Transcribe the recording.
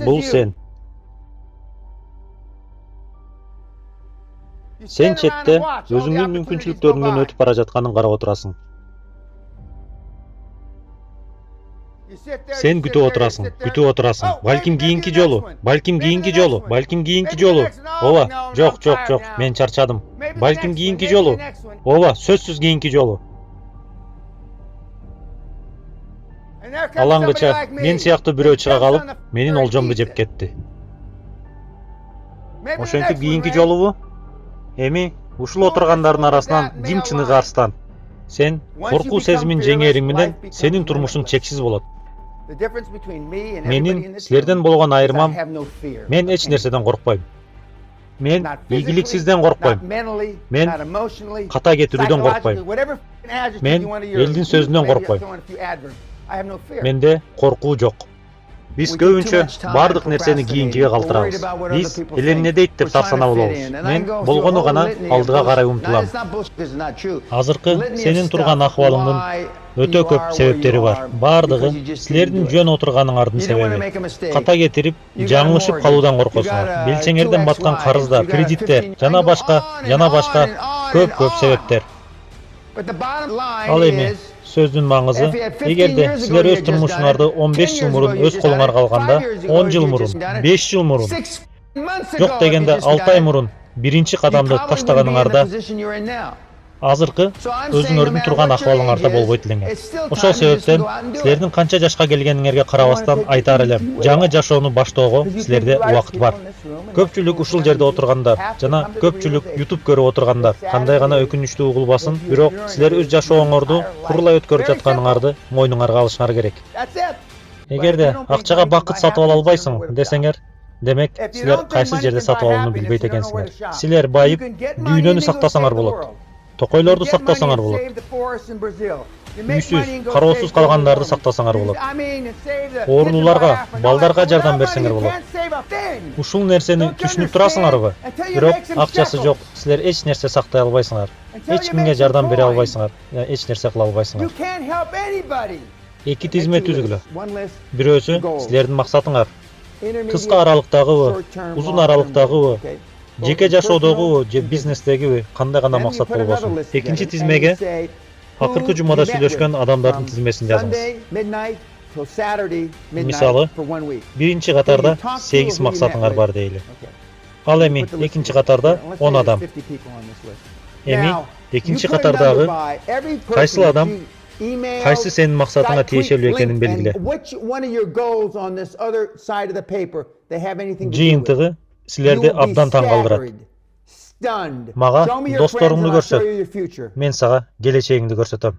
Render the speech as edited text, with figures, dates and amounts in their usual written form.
Бул сен. Сен четте өзүңдүн мүмкүнчүлүктөрүңдөн өтүп бара жатканын карап отурасың. Сен күтүп отурасың. Балким кийинки жолу. Ооба, жок, мен чарчадым. Балким кийинки жолу. Ооба, сөзсүз кийинки жолу. Алаңгыча мен сыяктуу бирөө чыга калып, менин олжомду жеп кетти. Ошентип кийинки жолубу? Эми ушул отургандардын арасынан ким чыныгы арстан? Сен коркуу сезимин жеңериң менен сенин турмушуң чексиз болот. Менин силерден болгон айырмам, мен эч нерседен коркпойм. Мен ийгиликсизден коркпойм. Мен ката кетирүүдөн коркпойм. Мен элдин сөзүнөн коркпойм. Менде коркуу жок. Биз көбүнчө бардык нерсени кийинкиге калтырабыз. Биз эл эмне дейт деп тарсана болобуз. Мен болгону гана алдыга карай умтулам. Азыркы сенин турган акыбалыңдын өтө көп себептери бар. Бардыгы силердин жөн отурганыңардын себеби. Ката кетирип, жаңылышып калуудан коркосуңар. Белчеңерден баткан карыздар, кредиттер, жана башка көп себептер. Ал эми сөздүн маңызы, эгерде силер өз турмушуңарды 15 жыл мурун өз колуңарга алганда, 10 жыл мурун, 5 жыл мурун, жок дегенде 6 ай мурун биринчи кадамды таштаганыңарда, азыркы өзүңөрдүн турган акыбалыңарда болбойт элеңер. Ошол себептен силердин канча жашка келгениңерге карабастан айтаар элем, жаңы жашоону баштоого силерде убакыт бар. Көпчүлүк ушул жерде отургандар жана көпчүлүк YouTube көрүп отургандар кандай гана өкүнүчтүү угулбасын, бирок силер өз жашооңорду курулай өткөрүп жатканыңарды мойнуңарга алышыңар керек. Эгерде акчага бакыт сатып ала албайсың десеңер, демек силер кайсы жерде сатып алууну билбейт экенсиңер. Силер байып, дүйнөнү сактасаңар болот. Токойлорду сактасаңар болот. Үйсүз, кароосуз калгандарды сактасаңар болот. Оорулууларга, балдарга жардам берсеңер болот. Ушул нерсени түшүнүп турасыңарбы? Бирок акчасы жок, силер эч нерсе сактай албайсыңар. Эч кимге жардам бере албайсыңар, эч нерсе кыла албайсыңар. Эки тизме түзгүлө. Бирөөсү силердин максатыңар. Кыска аралыктагыбы, узун аралыктагыбы, жеке жашоодогубу же бизнестегиби кандай гана максат болбосун. Экинчи тизмеге акыркы жумада сүйлөшкөн адамдардын тизмесин жазыңыз. Мисалы, биринчи катарда 8 максатыңар бар дейли. Ал эми экинчи катарда 10 адам. Эми экинчи катардагы кайсыл адам кайсы сенин максатыңа тиешелүү экенин белгиле. Жыйынтыгы силерди абдан таң калтырат. Мага досторуңду көрсөт. Мен сага келечегиңди көрсөтөм.